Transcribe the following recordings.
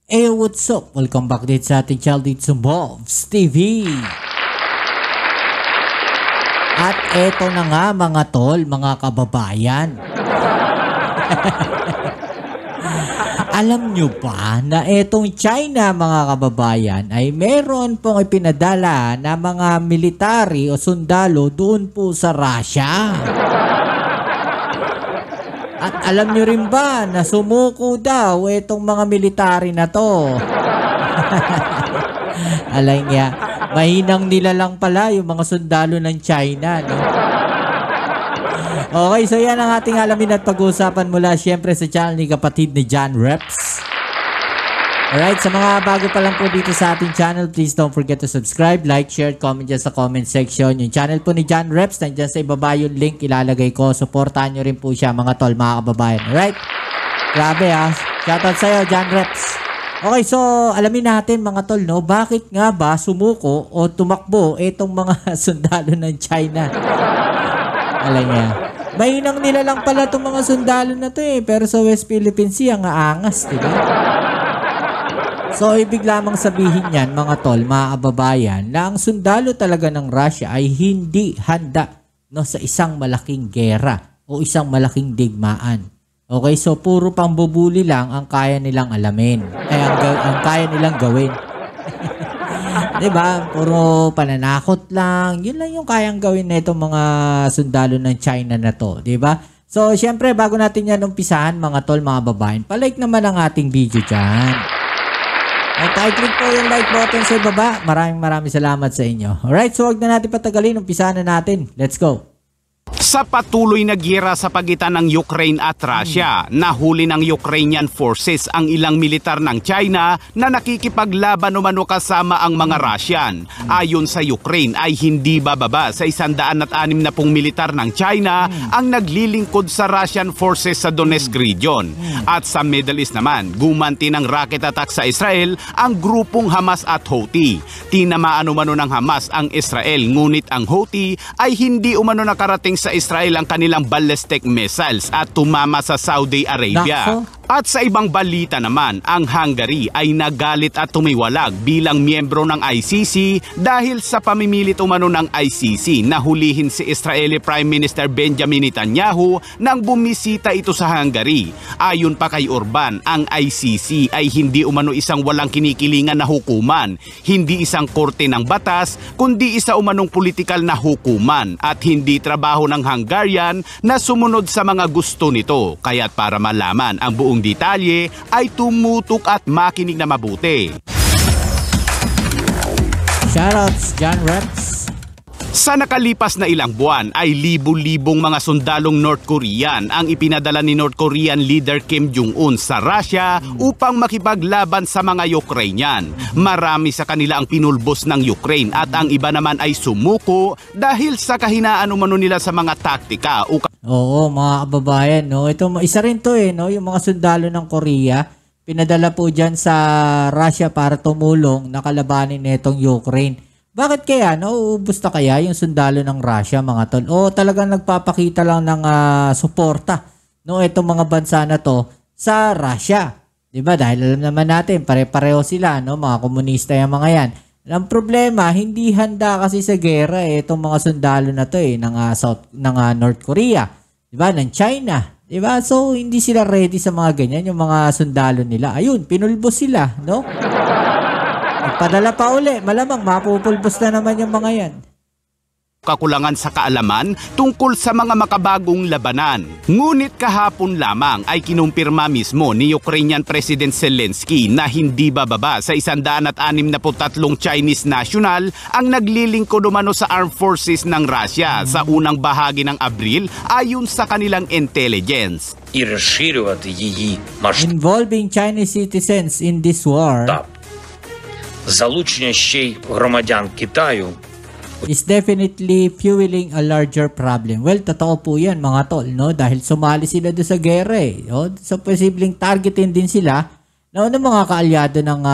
Hey, what's up? Welcome back dito sa ating channel dito sa Bobs TV. At eto na nga mga tol, mga kababayan. Alam nyo ba na etong China mga kababayan ay meron pong ipinadala na mga military o sundalo doon po sa Russia? At alam nyo rin ba na sumuko daw itong mga military na to? Alay nga, mahinang nila lang pala yung mga sundalo ng China, no? Okay, so yan ang ating alamin at pag-uusapan mula syempre sa channel ni kapatid ni John Reps. Alright, sa mga bago pa lang po dito sa ating channel, please don't forget to subscribe, like, share, comment dyan sa comment section. Yung channel po ni John Reps, nandyan sa ibaba yung link, ilalagay ko. Supportahan nyo rin po siya mga tol, mga kababayan. Alright? Grabe ha. Shoutout sa'yo, John Reps. Okay, so alamin natin mga tol, no? Bakit nga ba sumuko o tumakbo itong mga sundalo ng China? Alam niya. Mahinang nila lang pala itong mga sundalo na to eh. Pero sa West Philippine Sea, ang aangas, diba? So, ibig lamang sabihin yan, mga tol, mga kababayan, na ang sundalo talaga ng Russia ay hindi handa, no, sa isang malaking gera o isang malaking digmaan. Okay, so puro pambubuli lang ang kaya nilang alamin. Ay, ang kaya nilang gawin. Diba? Puro pananakot lang. Yun lang yung kayang gawin na itong mga sundalo ng China na to. Diba? So, syempre, bago natin yan umpisahan, mga tol, mga babayan, palike naman ang ating video dyan. At i-click po yung like button sa baba. Maraming salamat sa inyo. Alright, so wag na natin patagalin. Umpisahan na natin. Let's go. Sa patuloy na giyera sa pagitan ng Ukraine at Russia, nahuli ng Ukrainian forces ang ilang militar ng China na nakikipaglaban umano kasama ang mga Russian. Ayon sa Ukraine ay hindi bababa sa 160 militar ng China ang naglilingkod sa Russian forces sa Donetsk region. At sa Middle East naman, gumanti ng rocket attack sa Israel ang grupong Hamas at Houthi. Tinamaan umano ng Hamas ang Israel, ngunit ang Houthi ay hindi umano nakarating sa Israel ang kanilang ballistic missiles at tumama sa Saudi Arabia. Nako. At sa ibang balita naman, ang Hungary ay nagalit at tumiwalag bilang miyembro ng ICC dahil sa pamimilit umano ng ICC na hulihin si Israeli Prime Minister Benjamin Netanyahu nang bumisita ito sa Hungary. Ayon pa kay Orban, ang ICC ay hindi umano isang walang kinikilingan na hukuman, hindi isang korte ng batas, kundi isa umanong politikal na hukuman at hindi trabaho ng Hungarian na sumunod sa mga gusto nito. Kaya't para malaman ang buong detalye ay tumutok at makinig na mabuti. Shoutouts, John Reps. Sa nakalipas na ilang buwan ay libu-libong mga sundalong North Korean ang ipinadala ni North Korean leader Kim Jong-un sa Russia upang makipaglaban sa mga Ukrainian. Marami sa kanila ang pinulbos ng Ukraine at ang iba naman ay sumuko dahil sa kahinaan umano nila sa mga taktika. Oo, mga kababayan, no? Ito, isa rin to eh, no? Yung mga sundalo ng Korea, pinadala po dyan sa Russia para tumulong na kalabanin netong Ukraine. Bakit kaya? Nauubos na kaya yung sundalo ng Russia, mga tol? O talagang nagpapakita lang ng suporta, no, itong mga bansa na to sa Russia. Diba? Dahil alam naman natin, pare-pareho sila, no? Mga komunista yung mga yan. Ang problema, hindi handa kasi sa gera itong mga sundalo na to ng North Korea. Diba? Ng China. Diba? So, hindi sila ready sa mga ganyan, yung mga sundalo nila. Ayun, pinulbos sila, no? Padala pa uli, malamang mapupulbos na naman yung mga yan. Kakulangan sa kaalaman tungkol sa mga makabagong labanan. Ngunit kahapon lamang ay kinumpirma mismo ni Ukrainian President Zelensky na hindi bababa sa 163 Chinese national ang naglilingkod umano sa armed forces ng Russia sa unang bahagi ng Abril ayon sa kanilang intelligence. Involving Chinese citizens in this war. Залучення ще й громадян Китаю is definitely fueling a larger problem. Well, totoo po yan mga tol, no? Dahil sumali sila doon sa gera eh. No? So, posibleng targetin din sila ng mga kaalyado ng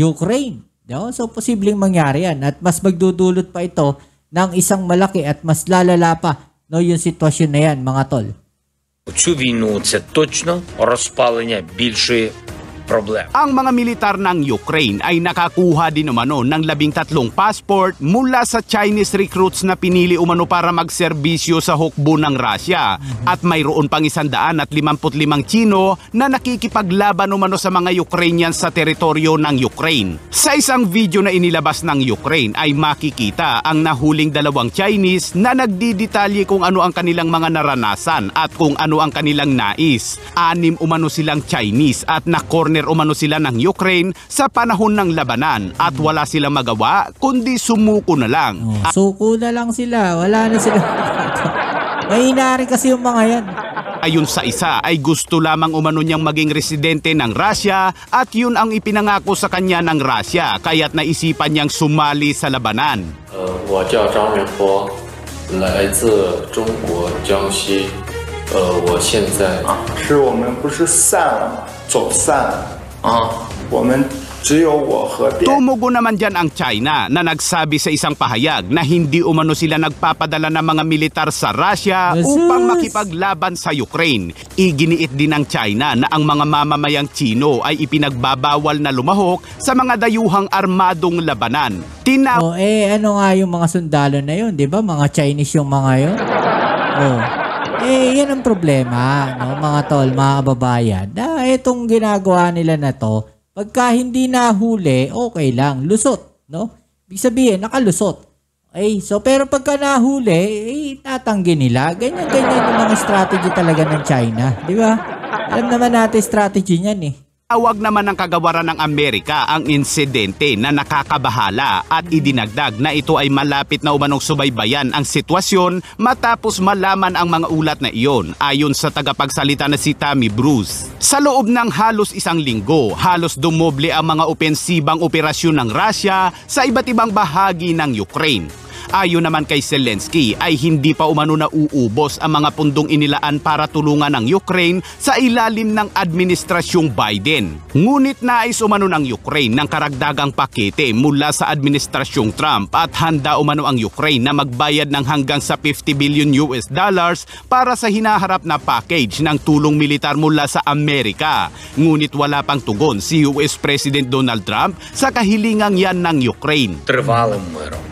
Ukraine. No? So, posibleng mangyari yan. At mas magdudulot pa ito ng isang malaki at mas lalala pa, no, yung sitwasyon na yan mga tol. Цю війну це точно розпалення більшої проблем. Ang mga militar ng Ukraine ay nakakuha din umano ng 13 passport mula sa Chinese recruits na pinili umano para magserbisyo sa hukbo ng Russia at mayroon pang 155 Chino na nakikipaglaban umano sa mga Ukrainians sa teritoryo ng Ukraine. Sa isang video na inilabas ng Ukraine ay makikita ang nahuling 2 Chinese na nagdidetalye kung ano ang kanilang mga naranasan at kung ano ang kanilang nais. 6 umano silang Chinese at na-corner umano sila ng Ukraine sa panahon ng labanan at wala silang magawa kundi sumuko na lang. Suko na lang sila. Wala na sila. Mahina rin kasi yung mga yan. Ayon sa isa ay gusto lamang umano niyang maging residente ng Russia at yun ang ipinangako sa kanya ng Russia kaya't naisipan niyang sumali sa labanan. 我叫张仁波，来自中国江西。我现在是我们不是散了吗？走散了我们只有我和店。 Tumugo naman dyan ang China na nagsabi sa isang pahayag na hindi umano sila nagpapadala ng mga militar sa Russia upang makipaglaban sa Ukraine. Iginiit din ng China na ang mga mamamayang Chino ay ipinagbabawal na lumahok sa mga dayuhang armadong labanan. Ano nga yung mga sundalo na yun, di ba? Mga Chinese yung mga yun. Yan ang problema, no, mga tol, mga kababayan. Na itong ginagawa nila na to, pagka hindi nahuli, okay lang, lusot, no? Ibig sabihin, nakalusot. So pero pagka nahuli, tatanggi nila. Ganyan yung mga strategy talaga ng China, di ba? Alam naman natin strategy niyan eh. Tawag naman ng kagawaran ng Amerika ang insidente na nakakabahala at idinagdag na ito ay malapit na umanong subaybayan ang sitwasyon matapos malaman ang mga ulat na iyon ayon sa tagapagsalita na si Tammy Bruce. Sa loob ng halos 1 linggo, halos dumoble ang mga opensibang operasyon ng Russia sa iba't ibang bahagi ng Ukraine. Ayon naman kay Zelensky ay hindi pa umano na uubos ang mga pundong inilaan para tulungan ng Ukraine sa ilalim ng administrasyong Biden. Ngunit nais umano ng Ukraine ng karagdagang pakete mula sa administrasyong Trump at handa umano ang Ukraine na magbayad ng hanggang sa $50 billion para sa hinaharap na package ng tulong militar mula sa Amerika. Ngunit wala pang tugon si US President Donald Trump sa kahilingang yan ng Ukraine. Тривалим миром.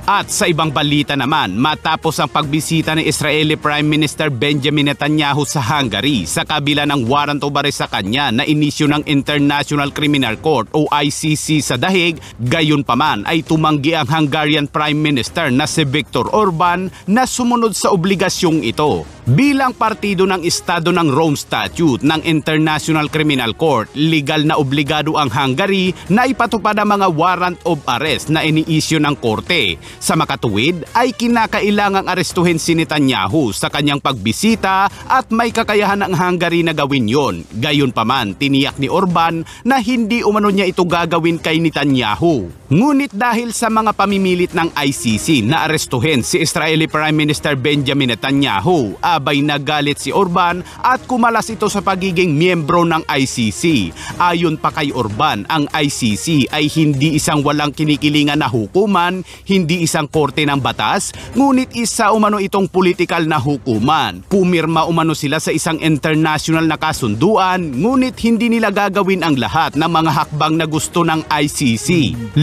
At sa ibang balita naman, matapos ang pagbisita ni Israeli Prime Minister Benjamin Netanyahu sa Hungary sa kabila ng warrant of arrest sa kanya na inisyu ng International Criminal Court o ICC sa dahig, gayon pa man ay tumanggi ang Hungarian Prime Minister na si Viktor Orban na sumunod sa obligasyong ito. Bilang partido ng Estado ng Rome Statute ng International Criminal Court, legal na obligado ang Hungary na ipatupad ang mga warrant of arrest na iniisyu ng korte. Sa makatuwid ay kinakailangang arestuhin si Netanyahu sa kanyang pagbisita at may kakayahan ang Hungary na gawin yon. Gayon pa man, tiniyak ni Orban na hindi umano niya ito gagawin kay Netanyahu. Ngunit dahil sa mga pamimilit ng ICC na arestuhin si Israeli Prime Minister Benjamin Netanyahu, abay nagalit si Orban at kumalas ito sa pagiging miyembro ng ICC. Ayon pa kay Orban, ang ICC ay hindi isang walang kinikilingan na hukuman, hindi isang korte ng batas, ngunit isa umano itong politikal na hukuman. Pumirma umano sila sa isang international na kasunduan, ngunit hindi nila gagawin ang lahat ng mga hakbang na gusto ng ICC.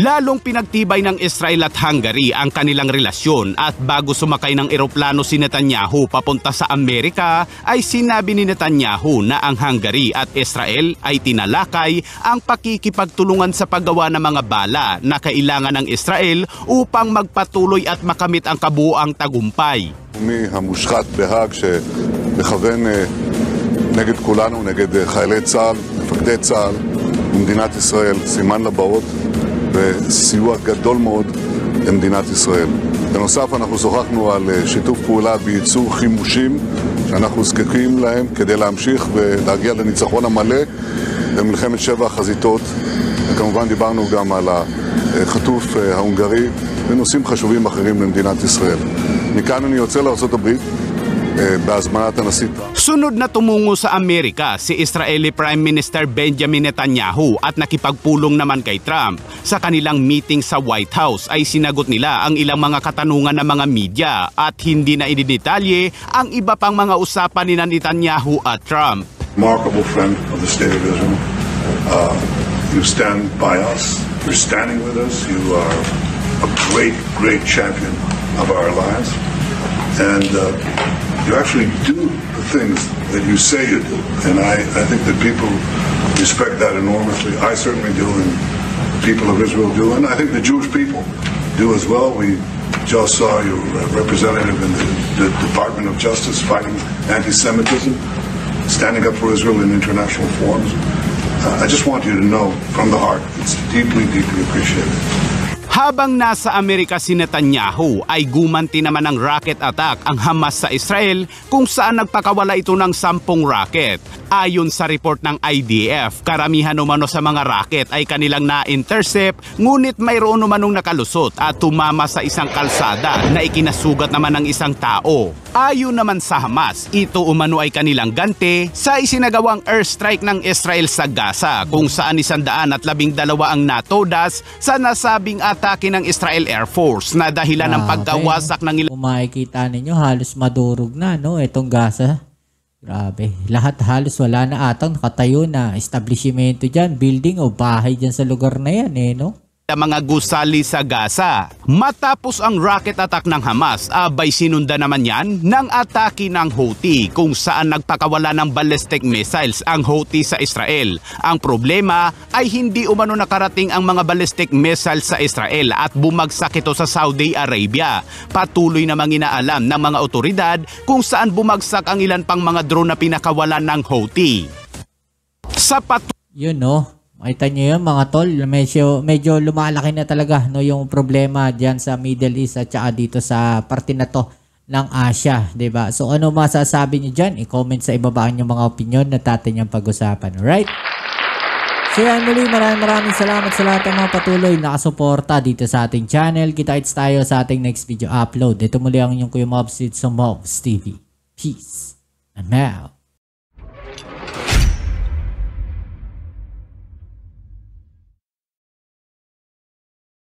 Lalong pinagtibay ng Israel at Hungary ang kanilang relasyon at bago sumakay ng eroplano si Netanyahu papunta sa Amerika ay sinabi ni Netanyahu na ang Hungary at Israel ay tinalakay ang pakikipagtulungan sa paggawa ng mga bala na kailangan ng Israel upang magpatuloy at makamit ang kabuuang tagumpay. המושחת בהאג שמכוון נגד כולנו, נגד חיילי צה"ל, מפקדי צה"ל ומדינת ישראל, סימן לבאות וסיוע גדול מאוד למדינת ישראל. בנוסף אנחנו שוחחנו על שיתוף פעולה בייצור חימושים שאנחנו זקוקים להם כדי להמשיך ולהגיע לניצחון המלא במלחמת 7 החזיתות. וכמובן דיברנו גם על החטוף ההונגרי ונושאים חשובים אחרים למדינת ישראל. מכאן אני יוצא לארצות הברית בהזמנת הנשיא טראמפ. Sunod na tumungo sa Amerika si Israeli Prime Minister Benjamin Netanyahu at nakipagpulong naman kay Trump. Sa kanilang meeting sa White House ay sinagot nila ang ilang mga katanungan ng mga media at hindi na ididetalye ang iba pang mga usapan ni Netanyahu at Trump. Remarkable friend of the state of Israel. You stand by us. You're standing with us. You are a great, great champion of our alliance. And you actually do the things that you say you do. And I think that people respect that enormously. I certainly do, and people of Israel do. And I think the Jewish people do as well. We just saw your representative in the Department of Justice fighting anti-Semitism, standing up for Israel in international forums. I just want you to know from the heart, it's deeply, deeply appreciated. Habang nasa Amerika si Netanyahu ay gumanti naman ng rocket attack ang Hamas sa Israel kung saan nagpakawala ito ng 10 rocket. Ayon sa report ng IDF, karamihan umano sa mga rocket ay kanilang na-intercept ngunit mayroon umanong nakalusot at tumama sa isang kalsada na ikinasugat naman ng isang tao. Ayon naman sa Hamas, ito umano ay kanilang ganti sa isinagawang airstrike ng Israel sa Gaza kung saan 112 ang natodas sa nasabing atake ng Israel Air Force na dahilan ng pagkawasak ng ilang... Kung makikita ninyo, halos madurog na, no? Itong Gaza. Grabe. Lahat halos wala na atang nakatayo na establishmento dyan, building o bahay dyan sa lugar na yan, no? Mga gusali sa Gaza. Matapos ang rocket attack ng Hamas, abay sinunda naman yan ng atake ng Houthi kung saan nagpakawala ng ballistic missiles ang Houthi sa Israel. Ang problema ay hindi umano nakarating ang mga ballistic missiles sa Israel at bumagsak ito sa Saudi Arabia. Patuloy namang inaalam ng mga otoridad kung saan bumagsak ang ilan pang mga drone na pinakawalan ng Houthi. Yun, no? Makita nyo yun mga tol, medyo lumalaki na talaga, no, yung problema dyan sa Middle East at saka dito sa parte na to ng Asia, diba? So ano masasabi nyo dyan? I-comment sa ibaba yung mga opinion na natin yung pag-usapan, alright? So yan muli, maraming salamat sa lahat ng mga patuloy nakasuporta dito sa ating channel. Kita-kits tayo sa ating next video upload. Ito muli ang inyong Kuya Mobs sa Mobs TV. Peace and out.